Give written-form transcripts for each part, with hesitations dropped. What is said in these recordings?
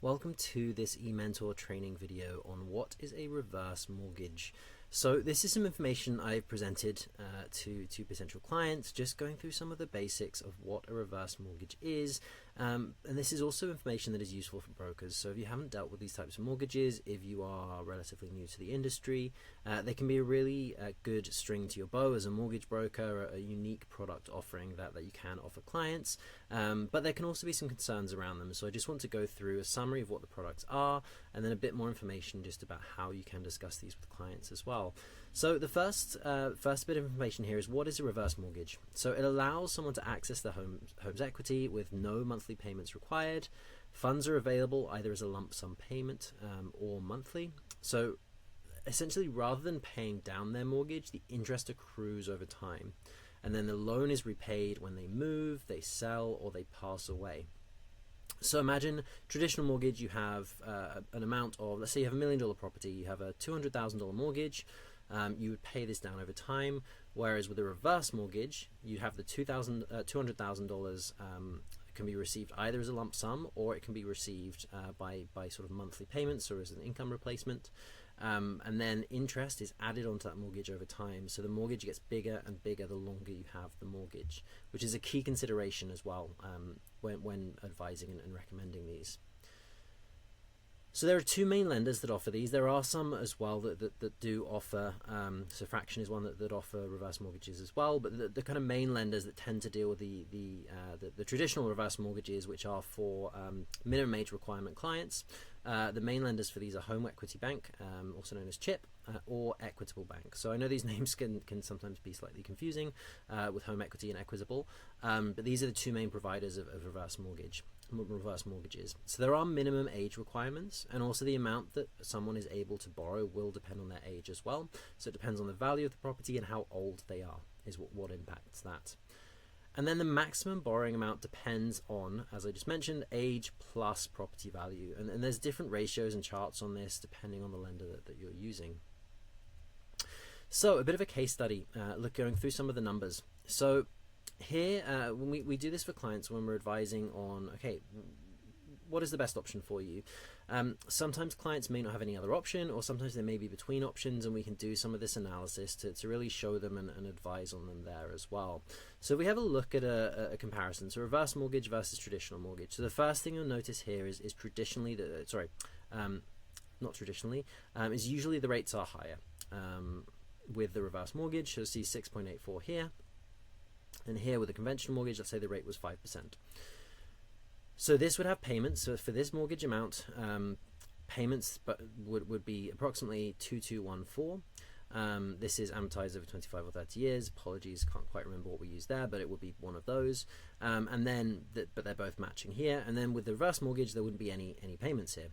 Welcome to this eMentor training video on what is a reverse mortgage. So this is some information I've presented to potential clients, just going through some of the basics of what a reverse mortgage is. And this is also information that is useful for brokers. So if you haven't dealt with these types of mortgages, if you are relatively new to the industry, they can be a really good string to your bow as a mortgage broker, a unique product offering that you can offer clients. But there can also be some concerns around them. So I just want to go through a summary of what the products are, and then a bit more information just about how you can discuss these with clients as well. So the first bit of information here is, what is a reverse mortgage? So it allows someone to access the home's equity with no monthly payments required. Funds are available either as a lump sum payment or monthly. So essentially, rather than paying down their mortgage, the interest accrues over time, and then the loan is repaid when they move, they sell, or they pass away. So imagine traditional mortgage, you have an amount of, let's say you have $1 million property, you have a $200,000 mortgage, you would pay this down over time, whereas with a reverse mortgage, you have the $200,000 can be received either as a lump sum, or it can be received by sort of monthly payments or as an income replacement. And then interest is added onto that mortgage over time, so the mortgage gets bigger and bigger the longer you have the mortgage, which is a key consideration as well when advising and recommending these. So there are two main lenders that offer these. There are some as well that do offer, so Fraction is one that offer reverse mortgages as well, but the kind of main lenders that tend to deal with the traditional reverse mortgages, which are for minimum age requirement clients. The main lenders for these are Home Equity Bank, also known as CHIP, or Equitable Bank. So I know these names can sometimes be slightly confusing with Home Equity and Equitable, but these are the two main providers of reverse mortgages. So there are minimum age requirements, and also the amount that someone is able to borrow will depend on their age as well. So it depends on the value of the property and how old they are is what impacts that. And then the maximum borrowing amount depends on, as I just mentioned, age plus property value. And there's different ratios and charts on this depending on the lender that you're using. So a bit of a case study, going through some of the numbers. So here, when we do this for clients when we're advising on, okay, what is the best option for you? Sometimes clients may not have any other option, or sometimes they may be between options, and we can do some of this analysis to really show them and advise on them there as well. So we have a look at a comparison, so reverse mortgage versus traditional mortgage. So the first thing you'll notice here is traditionally, not traditionally, is usually the rates are higher with the reverse mortgage. So you'll see 6.84 here, and here with a conventional mortgage, let's say the rate was 5%. So this would have payments. So for this mortgage amount, payments would be approximately 2214. This is amortized over 25 or 30 years. Apologies, can't quite remember what we used there, but it would be one of those. And then, but they're both matching here. And then with the reverse mortgage, there wouldn't be any payments here.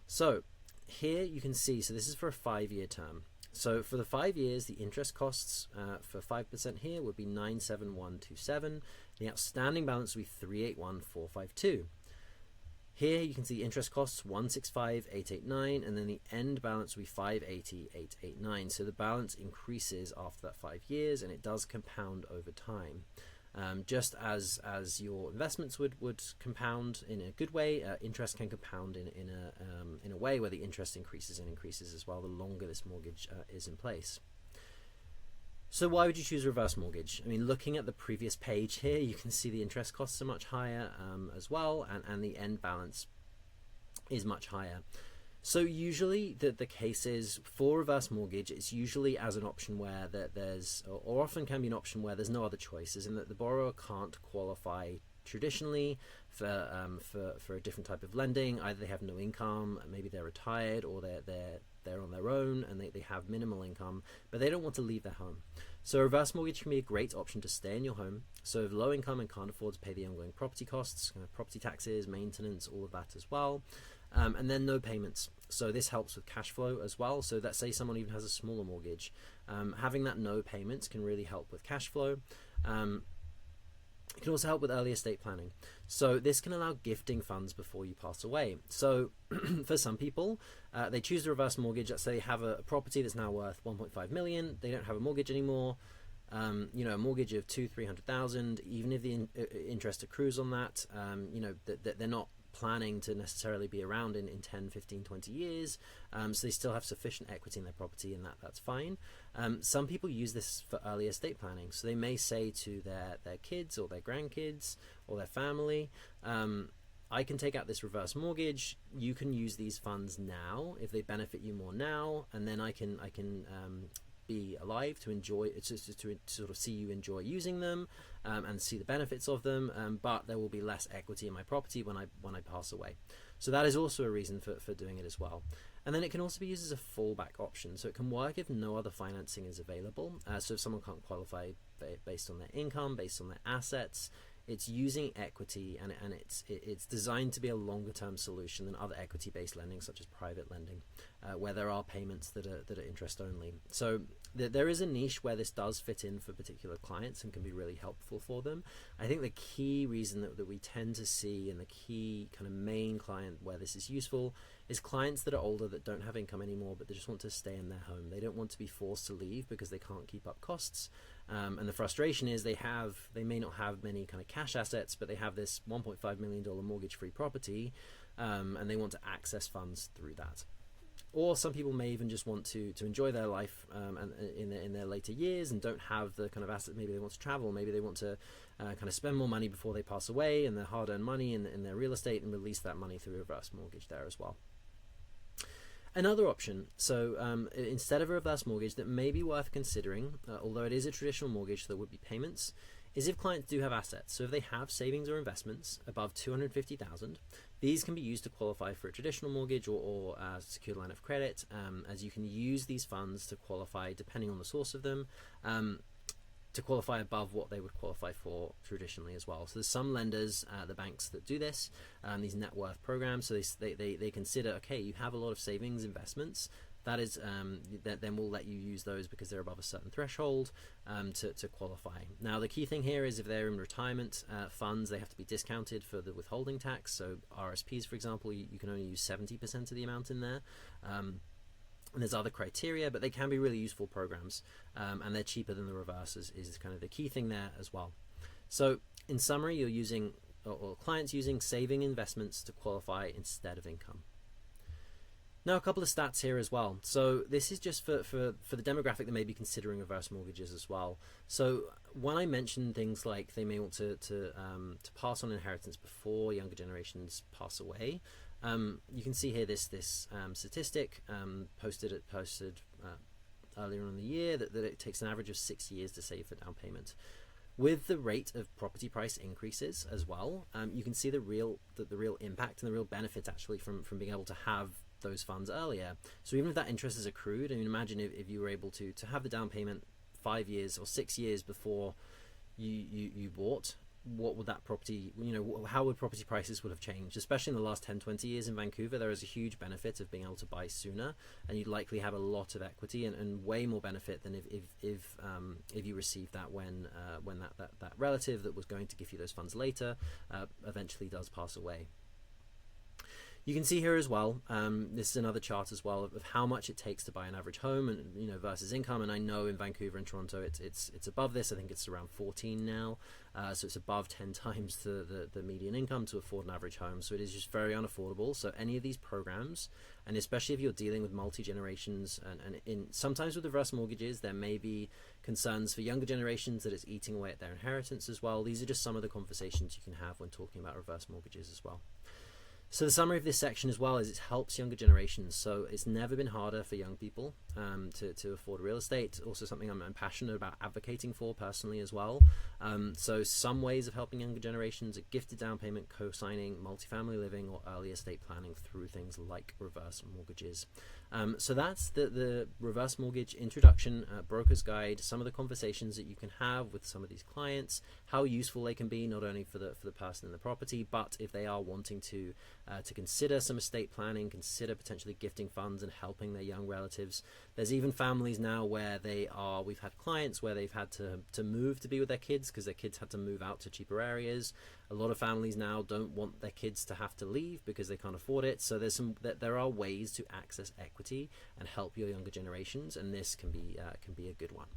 So here you can see, so this is for a 5-year term. So for the 5 years, the interest costs for 5% here would be 97127. The outstanding balance would be 381452. Here you can see interest costs 165889, and then the end balance would be 580889. So the balance increases after that 5 years, and it does compound over time. Just as your investments would compound in a good way, interest can compound in a way where the interest increases and increases as well the longer this mortgage is in place. So why would you choose a reverse mortgage? I mean, looking at the previous page here, you can see the interest costs are much higher as well, and the end balance is much higher. So usually the case is for reverse mortgage, it's usually as an option where there's, or often can be an option where there's no other choices, and that the borrower can't qualify traditionally for a different type of lending. Either they have no income, maybe they're retired, or they're on their own and they have minimal income, but they don't want to leave their home. So a reverse mortgage can be a great option to stay in your home. So if low income and can't afford to pay the ongoing property costs, property taxes, maintenance, all of that as well. And then no payments. So this helps with cash flow as well. So let's say someone even has a smaller mortgage. Having that no payments can really help with cash flow. It can also help with early estate planning. So this can allow gifting funds before you pass away. So for some people, they choose the reverse mortgage. Let's say they have a property that's now worth 1.5 million. They don't have a mortgage anymore. A mortgage of 200,000-300,000. Even if the interest accrues on that, they're not planning to necessarily be around in 10, 15, 20 years. So they still have sufficient equity in their property, and that's fine. Some people use this for early estate planning. So they may say to their kids or their grandkids or their family, I can take out this reverse mortgage. You can use these funds now if they benefit you more now, and then I can be alive to enjoy, to sort of see you enjoy using them and see the benefits of them. But there will be less equity in my property when I pass away. So that is also a reason for doing it as well. And then it can also be used as a fallback option. So it can work if no other financing is available. So if someone can't qualify based on their income, based on their assets, it's using equity, and it's designed to be a longer term solution than other equity based lending, such as private lending, where there are payments that are interest only. So there is a niche where this does fit in for particular clients and can be really helpful for them. I think the key reason that we tend to see, and the key kind of main client where this is useful, is clients that are older, that don't have income anymore, but they just want to stay in their home. They don't want to be forced to leave because they can't keep up costs. And the frustration is they may not have many kind of cash assets, but they have this $1.5 million mortgage-free property, and they want to access funds through that. Or some people may even just want to enjoy their life and in their later years, and don't have the kind of asset. Maybe they want to travel, maybe they want to kind of spend more money before they pass away, and their hard-earned money in their real estate, and release that money through a reverse mortgage there as well. Another option, so instead of a reverse mortgage that may be worth considering, although it is a traditional mortgage, so there would be payments, is if clients do have assets. So if they have savings or investments above $250,000, these can be used to qualify for a traditional mortgage or a secured line of credit, as you can use these funds to qualify, depending on the source of them, to qualify above what they would qualify for traditionally as well. So there's some lenders, the banks that do this, these net worth programs. So they consider, okay, you have a lot of savings, investments. That is, then we'll let you use those because they're above a certain threshold to qualify. Now, the key thing here is if they're in retirement funds, they have to be discounted for the withholding tax. So RSPs, for example, you can only use 70% of the amount in there. And there's other criteria, but they can be really useful programs, and they're cheaper than the reverse is kind of the key thing there as well. So in summary, you're using, or clients using saving investments to qualify instead of income. Now, a couple of stats here as well. So this is just for the demographic that may be considering reverse mortgages as well. So when I mentioned things like they may want to pass on inheritance before younger generations pass away, you can see here this statistic posted earlier on in the year that it takes an average of 6 years to save for down payment. With the rate of property price increases as well, you can see the real impact and the real benefit actually from being able to have those funds earlier. So even if that interest is accrued, I mean, imagine if you were able to have the down payment 5 years or 6 years before you bought, what would that property, how would property prices would have changed? Especially in the last 10-20 years in Vancouver, there is a huge benefit of being able to buy sooner, and you'd likely have a lot of equity and way more benefit than if you received that when that relative that was going to give you those funds later eventually does pass away. You can see here as well, this is another chart as well of how much it takes to buy an average home, and versus income. And I know in Vancouver and Toronto it's above this. I think it's around 14 now, so it's above 10 times the median income to afford an average home. So it is just very unaffordable. So any of these programs, and especially if you're dealing with multi-generations, and sometimes with reverse mortgages there may be concerns for younger generations that it's eating away at their inheritance as well. These are just some of the conversations you can have when talking about reverse mortgages as well. So the summary of this section as well is it helps younger generations. So it's never been harder for young people to afford real estate. Also something I'm passionate about advocating for personally as well. So some ways of helping younger generations are gifted down payment, co-signing, multifamily living, or early estate planning through things like reverse mortgages. So that's the reverse mortgage introduction, broker's guide, some of the conversations that you can have with some of these clients, how useful they can be not only for the person in the property, but if they are wanting to consider some estate planning, consider potentially gifting funds and helping their young relatives. There's even families now where we've had clients where they've had to move to be with their kids because their kids had to move out to cheaper areas. A lot of families now don't want their kids to have to leave because they can't afford it. So there are ways to access equity and help your younger generations, and this can be a good one.